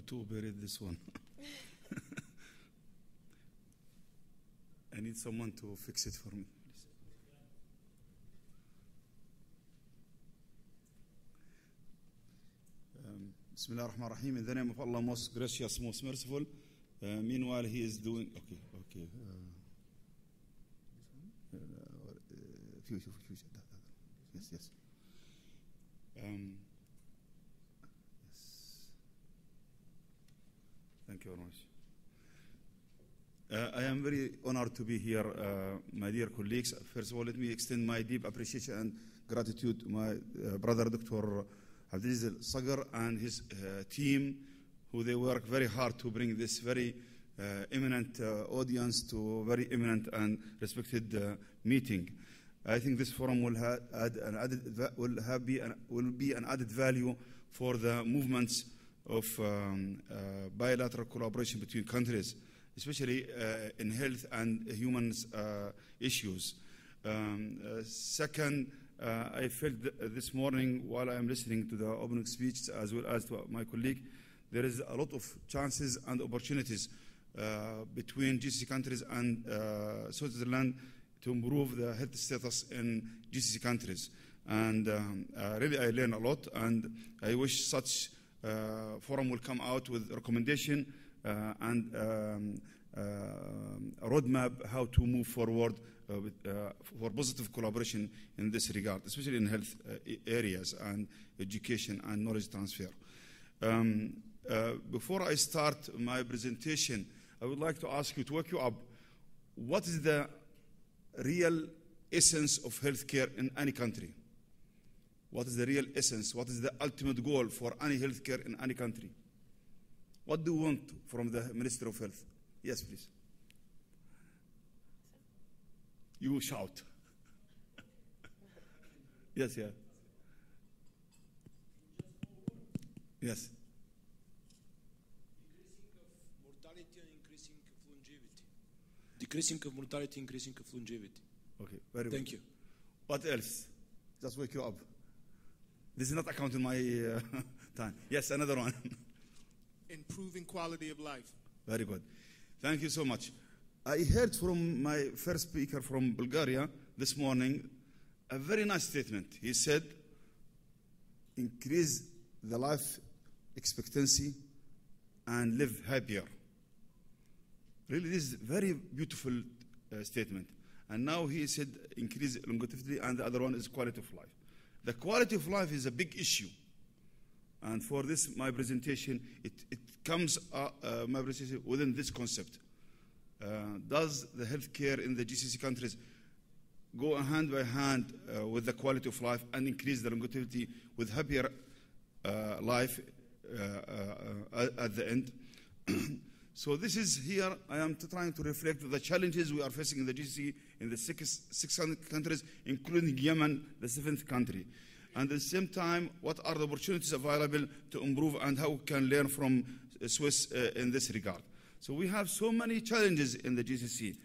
to operate this one. I need someone to fix it for me. Bismillah ar-Rahman ar-Rahim. In the name of Allah, most gracious, most merciful. Meanwhile, he is doing. Okay. Yes. Yes. Thank you very much. I am very honored to be here, my dear colleagues. First of all, let me extend my deep appreciation and gratitude to my brother, Dr. Abdulaziz Al-Sagar, and his team, who they work very hard to bring this very eminent audience to a very eminent and respected meeting. I think this forum will be an added value for the movements of bilateral collaboration between countries, especially in health and human issues. Second, I felt this morning while I am listening to the opening speech as well as to my colleague, there is a lot of chances and opportunities between GCC countries and Switzerland to improve the health status in GCC countries. And really I learned a lot, and I wish such forum will come out with a recommendation and a roadmap how to move forward for positive collaboration in this regard, especially in health areas and education and knowledge transfer. Before I start my presentation, I would like to ask you, to wake you up, what is the real essence of healthcare in any country? What is the real essence? What is the ultimate goal for any healthcare in any country? What do you want from the Minister of Health? Yes, please. You shout. Yes, yeah. Yes. Decreasing of mortality, increasing of longevity. Okay, very good. Thank you. What else? Just wake you up. This is not accounting my time. Yes, another one. Improving quality of life. Very good. Thank you so much. I heard from my first speaker from Bulgaria this morning a very nice statement. He said, increase the life expectancy and live happier. Really, this is a very beautiful statement. And now he said increase longevity, and the other one is quality of life. The quality of life is a big issue. And for this, my presentation, it comes my presentation within this concept. Does the healthcare in the GCC countries go hand by hand with the quality of life and increase the longevity with happier life at the end? So this is here, I am trying to reflect the challenges we are facing in the GCC in the 600 countries, including Yemen, the 7th country. And at the same time, what are the opportunities available to improve and how we can learn from Swiss in this regard. So we have so many challenges in the GCC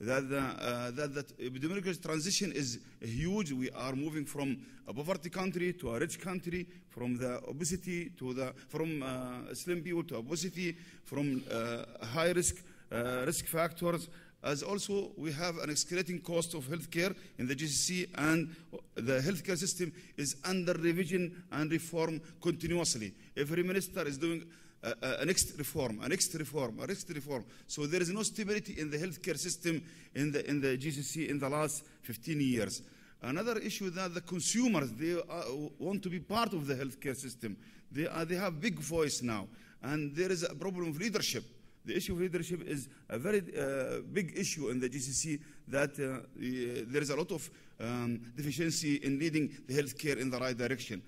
that the epidemiological transition is huge. We are moving from a poverty country to a rich country, from the obesity to from slim people to obesity, from high risk factors. As also, we have an escalating cost of healthcare in the GCC, and the healthcare system is under revision and reform continuously. Every minister is doing a next reform. So there is no stability in the healthcare system in the GCC in the last 15 years. Another issue that the consumers, they want to be part of the healthcare system. They have big voice now, and there is a problem of leadership. The issue of leadership is a very big issue in the GCC, that there is a lot of deficiency in leading the healthcare in the right direction.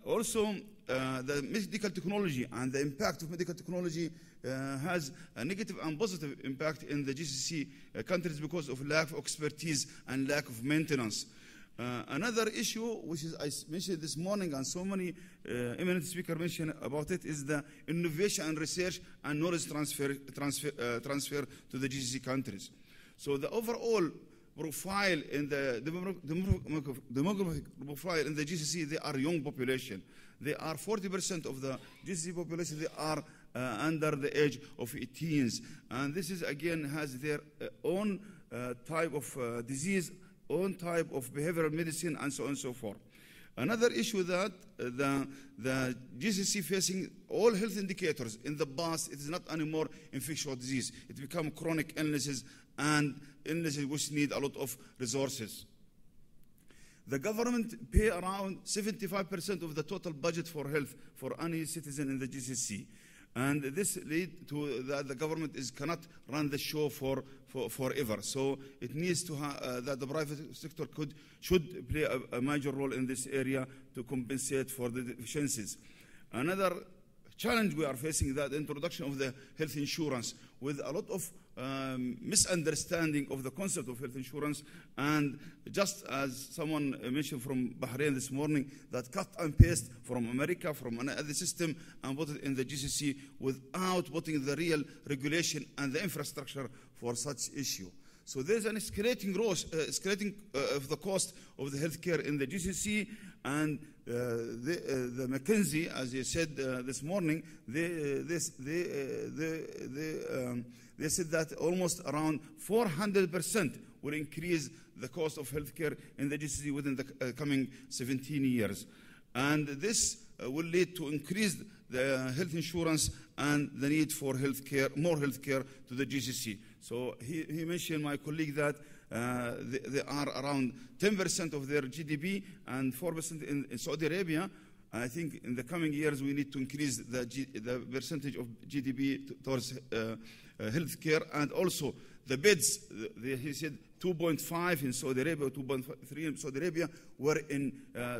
Also, the medical technology and the impact of medical technology has a negative and positive impact in the GCC countries because of lack of expertise and lack of maintenance. Another issue, which is I mentioned this morning, and so many eminent speakers mentioned about it, is the innovation and research and knowledge transfer to the GCC countries. So the overall profile in the demographic profile in the GCC, they are young population. They are 40% of the GCC population. They are under the age of 18s, and this is again has their own type of disease, own type of behavioral medicine, and so on and so forth. Another issue that the GCC facing all health indicators. In the past, it is not anymore infectious disease. It become chronic illnesses and illnesses which need a lot of resources. The government pay around 75% of the total budget for health for any citizen in the GCC. And this lead to that the government cannot run the show forever. So it needs to that the private sector should play a major role in this area to compensate for the deficiencies. Another challenge we are facing is that the introduction of the health insurance with a lot of misunderstanding of the concept of health insurance, and just as someone mentioned from Bahrain this morning, that cut and paste from America, from another system, and put it in the GCC without putting the real regulation and the infrastructure for such issue. So there's an escalating of the cost of the healthcare in the GCC, and the McKinsey, as you said this morning, they said that almost around 400% will increase the cost of healthcare in the GCC within the coming 17 years. And this will lead to increase the health insurance and the need for healthcare, more healthcare to the GCC. So he mentioned, my colleague, that they are around 10% of their GDP and 4% in Saudi Arabia. I think in the coming years we need to increase the percentage of GDP towards healthcare, and also the beds. He said 2.5 in Saudi Arabia, 2.3 in Saudi Arabia, where in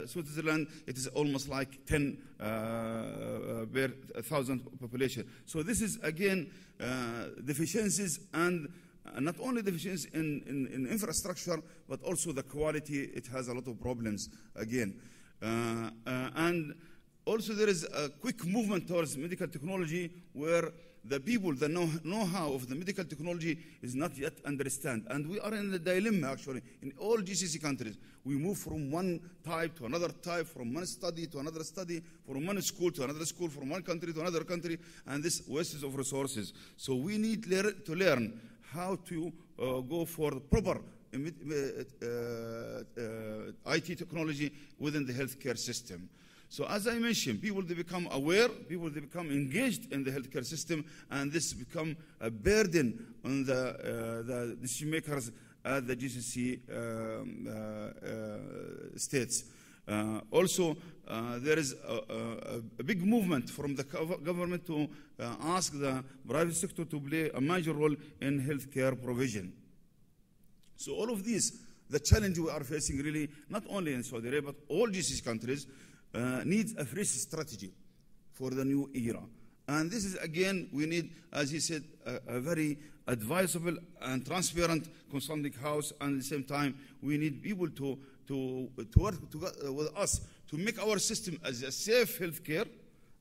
Switzerland it is almost like 10 per 1,000 population. So this is again deficiencies, and not only deficiencies in infrastructure, but also the quality. It has a lot of problems again. And also there is a quick movement towards medical technology where the people, the know-how of the medical technology is not yet understand. And we are in the dilemma, actually, in all GCC countries. We move from one type to another type, from one study to another study, from one school to another school, from one country to another country, and this wastes of resources. So we need to learn how to go for the proper IT technology within the healthcare system. So as I mentioned, people, they become aware, people, they become engaged in the healthcare system, and this become a burden on the decision makers at the GCC states. Also, there is a big movement from the government to ask the private sector to play a major role in healthcare provision. So all of these, the challenge we are facing really, not only in Saudi Arabia, but all GCC countries, needs a fresh strategy for the new era. And this is, again, we need, as he said, a very advisable and transparent consulting house, and at the same time, we need people to work with us to make our system as a safe healthcare,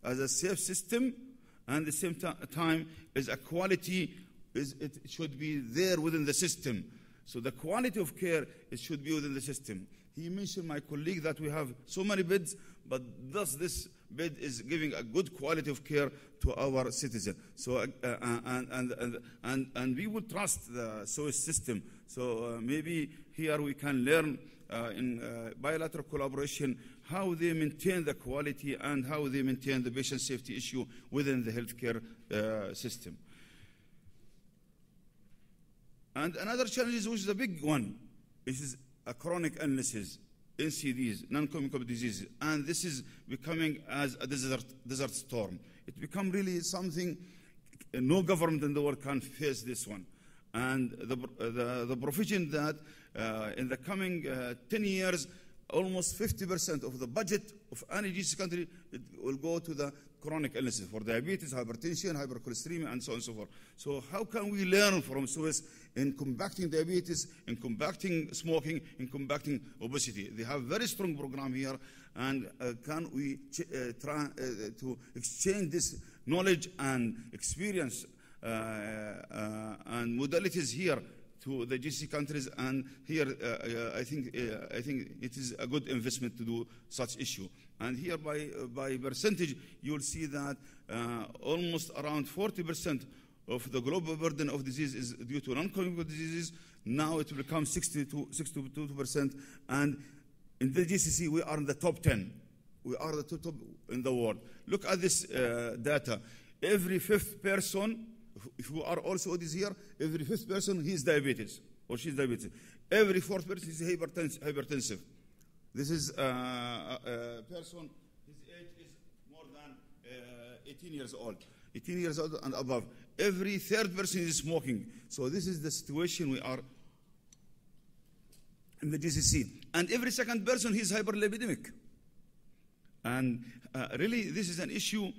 as a safe system, and at the same time, as a quality, it should be there within the system. So the quality of care, it should be within the system. He mentioned, my colleague, that we have so many beds, but thus this bed is giving a good quality of care to our citizens. So and we will trust the Swiss system. So maybe here we can learn in bilateral collaboration how they maintain the quality and how they maintain the patient safety issue within the healthcare system. And another challenge, which is a big one, is chronic illnesses, NCDs, non-communicable diseases, and this is becoming as a desert storm. It becomes really something no government in the world can face this one. And the provision that in the coming 10 years, almost 50% of the budget of any GCC country will go to the chronic illnesses for diabetes, hypertension, hypercholesteremia, and so on and so forth. So how can we learn from Swiss in combating diabetes, in combating smoking, in combating obesity? They have a very strong program here, and can we try to exchange this knowledge and experience and modalities here to the GCC countries, and here I think it is a good investment to do such issue. And here by percentage, you will see that almost around 40% of the global burden of disease is due to non-communicable diseases. Now it will become 62%, and in the GCC we are in the top 10. We are the top in the world. Look at this data. Every fifth person, if you are also this here, every fifth person he is diabetes or she is diabetes. Every fourth person is hypertensive. This is a person, his age is more than 18 years old. 18 years old and above. Every third person is smoking. So this is the situation we are in the GCC. And every second person he is hyperlipidemic. And really this is an issue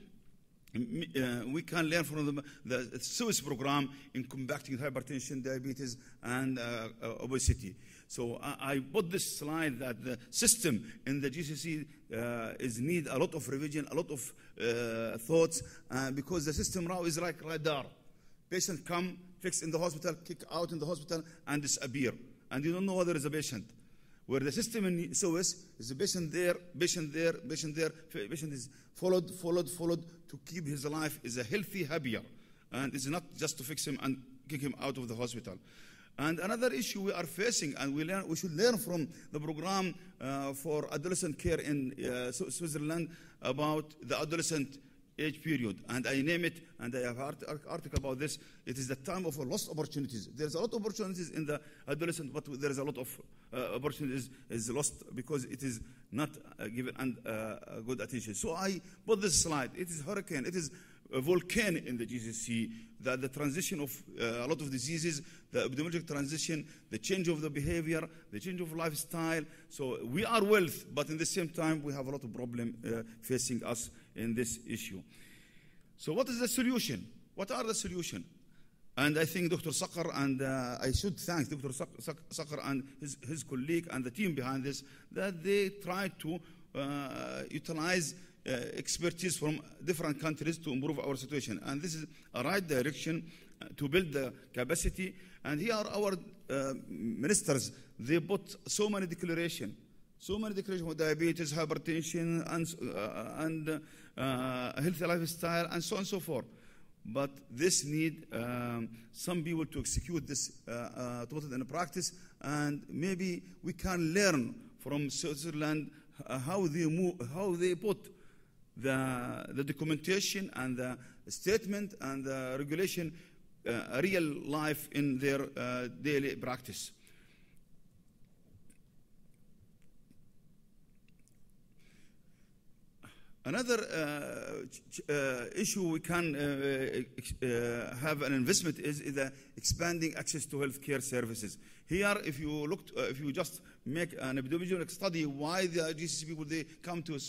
we can learn from the Swiss program in combating hypertension, diabetes, and obesity. So I put this slide that the system in the GCC is need a lot of revision, a lot of thoughts, because the system now is like radar. Patient come, fix in the hospital, kick out in the hospital, and disappear. And you don't know whether there is a patient. Where the system in Swiss is a patient there, patient there, patient there, patient is followed to keep his life is a healthy, happier. And it's not just to fix him and kick him out of the hospital. And another issue we are facing, and we should learn from the program for adolescent care in Switzerland about the adolescent age period. And I name it, and I have an article about this. It is the time of lost opportunities. There's a lot of opportunities in the adolescent, but there is a lot of opportunities is lost because it is not given good attention. So I put this slide. It is hurricane. It is a volcano in the GCC, that the transition of a lot of diseases, the epidemiologic transition, the change of the behavior, the change of lifestyle. So we are wealth, but in the same time, we have a lot of problem facing us in this issue. So what is the solution? What are the solutions? And I think Dr. Sakar, and I should thank Dr. Sakar and his colleague and the team behind this, that they tried to utilize expertise from different countries to improve our situation. And this is a right direction to build the capacity. And here are our ministers. They put so many declarations with diabetes, hypertension, and healthy lifestyle, and so on and so forth. But this need some people to execute this, to put it in practice, and maybe we can learn from Switzerland how they put the documentation and the statement and the regulation real life in their daily practice. Another issue we can have an investment is the expanding access to healthcare services. Here, if you just make an epidemiological study, why the GCC people they come to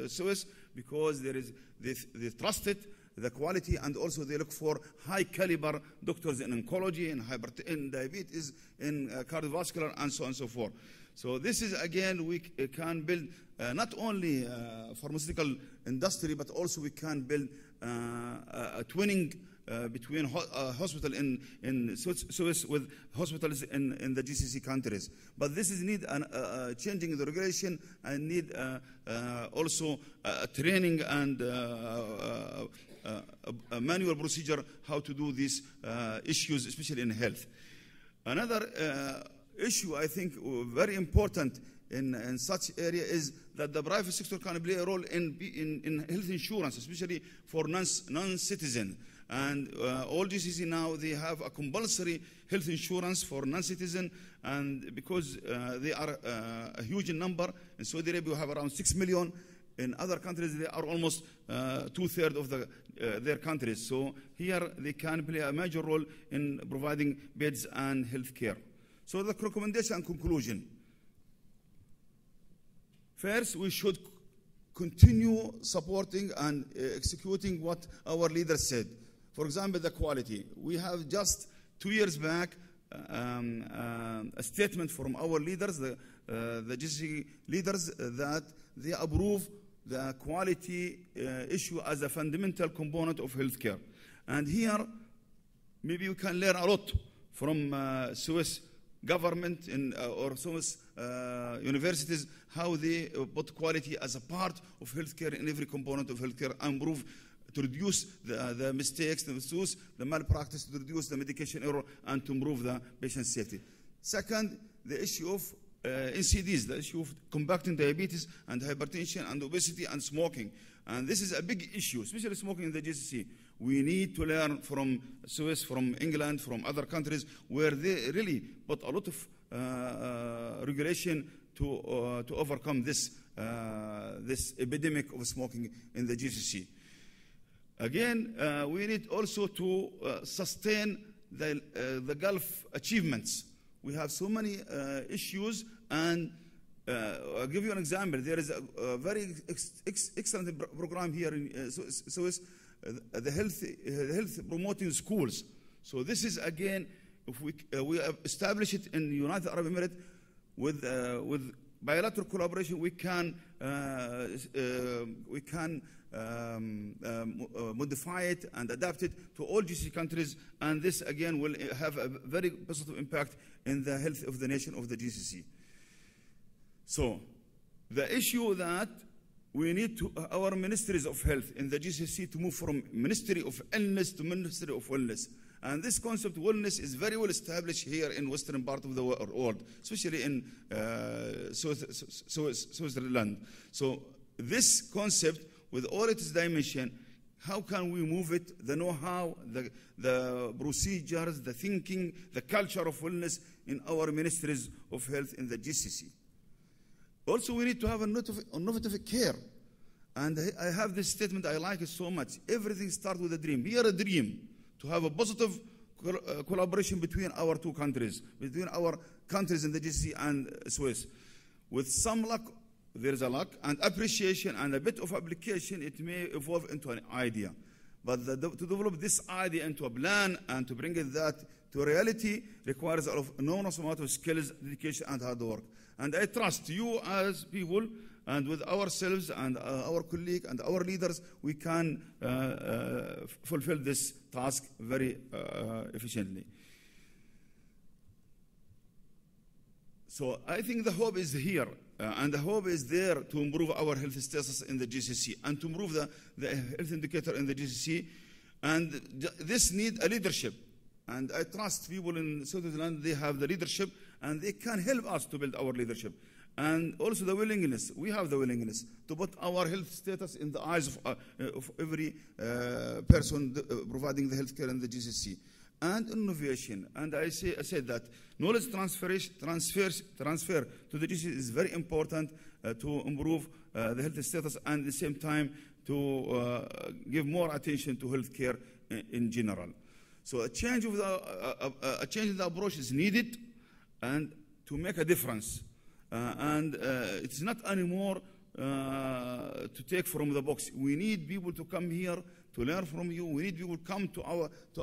Swiss, because they trust it, the quality, and also they look for high caliber doctors in oncology, in diabetes, in cardiovascular, and so on and so forth. So this is, again, we can build not only pharmaceutical industry, but also we can build a twinning between hospital in Swiss with hospitals in the GCC countries. But this is need changing the regulation, and need also training and a manual procedure how to do these issues, especially in health. Another issue I think very important in such area is that the private sector can play a role in health insurance, especially for non-citizens. And all GCC now, they have a compulsory health insurance for non-citizens, and because they are a huge number, in Saudi Arabia we have around 6 million. In other countries, they are almost 2/3 of their countries. So here they can play a major role in providing beds and health care. So the recommendation and conclusion. First, we should continue supporting and executing what our leaders said. For example, the quality. We have just 2 years back a statement from our leaders, the GCC leaders, that they approve the quality issue as a fundamental component of healthcare. And here, maybe we can learn a lot from Swiss government or Swiss universities, how they put quality as a part of healthcare in every component of healthcare, improve to reduce the mistakes, the malpractice, to reduce the medication error, and to improve the patient safety. Second, the issue of NCDs, the issue of combating diabetes and hypertension and obesity and smoking. And this is a big issue, especially smoking in the GCC. We need to learn from Swiss, from England, from other countries where they really put a lot of regulation to overcome this epidemic of smoking in the GCC. Again, we need also to sustain the Gulf achievements. We have so many issues, and I'll give you an example. There is a very excellent program here in Swiss, the health promoting schools. So this is, again, if we have established it in the United Arab Emirates with bilateral collaboration, we can modify it and adapt it to all GCC countries, and this again will have a very positive impact in the health of the nation of the GCC. So the issue that we need our ministries of health in the GCC to move from Ministry of Illness to Ministry of Wellness. And this concept of wellness is very well established here in western part of the world, especially in Switzerland. So this concept, with all its dimension, how can we move it, the know-how, the procedures, the thinking, the culture of wellness in our ministries of health in the GCC? Also, we need to have innovative care. And I have this statement, I like it so much. Everything starts with a dream. Here a dream, to have a positive collaboration between our two countries, between our countries in the GCC and Swiss. With some luck, there is a luck, and appreciation and a bit of application, it may evolve into an idea. But to develop this idea into a plan and to bring that to reality requires a lot of enormous amount of skills, dedication, and hard work. And I trust you as people, and with ourselves and our colleagues and our leaders, we can fulfill this task very efficiently. So I think the hope is here, and the hope is there to improve our health status in the GCC and to improve the health indicator in the GCC. And this needs a leadership. And I trust people in Switzerland, they have the leadership, and they can help us to build our leadership. And also the willingness, we have the willingness to put our health status in the eyes of every person providing the healthcare in the GCC. And innovation, and I said that knowledge transfer to the GCC is very important to improve the health status, and at the same time to give more attention to healthcare in general. So a change in the approach is needed, and to make a difference. And it's not anymore to take from the box. We need people to come here to learn from you. We need people to come to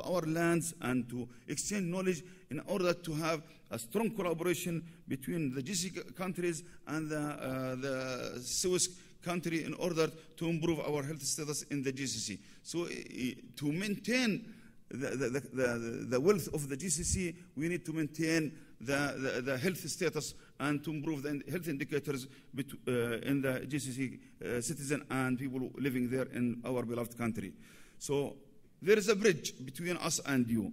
our lands and to exchange knowledge in order to have a strong collaboration between the GCC countries and the Swiss country in order to improve our health status in the GCC. So to maintain the wealth of the GCC, we need to maintain the health status and to improve the health indicators in the GCC citizen and people living there in our beloved country. So there is a bridge between us and you.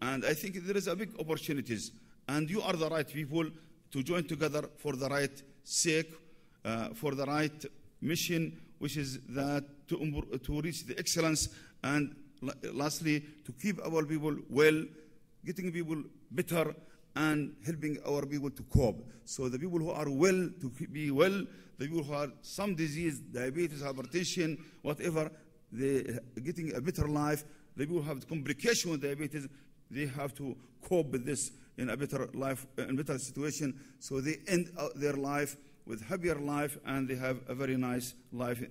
And I think there is a big opportunities. And you are the right people to join together for the right sake, for the right mission, which is that to reach the excellence, and lastly, to keep our people well, getting people better, and helping our people to cope. So the people who are well, to be well, the people who have some disease, diabetes, hypertension, whatever, they're getting a better life. The people who have complication with diabetes, they have to cope with this in a better life, in a better situation, so they end their life with happier life, and they have a very nice life.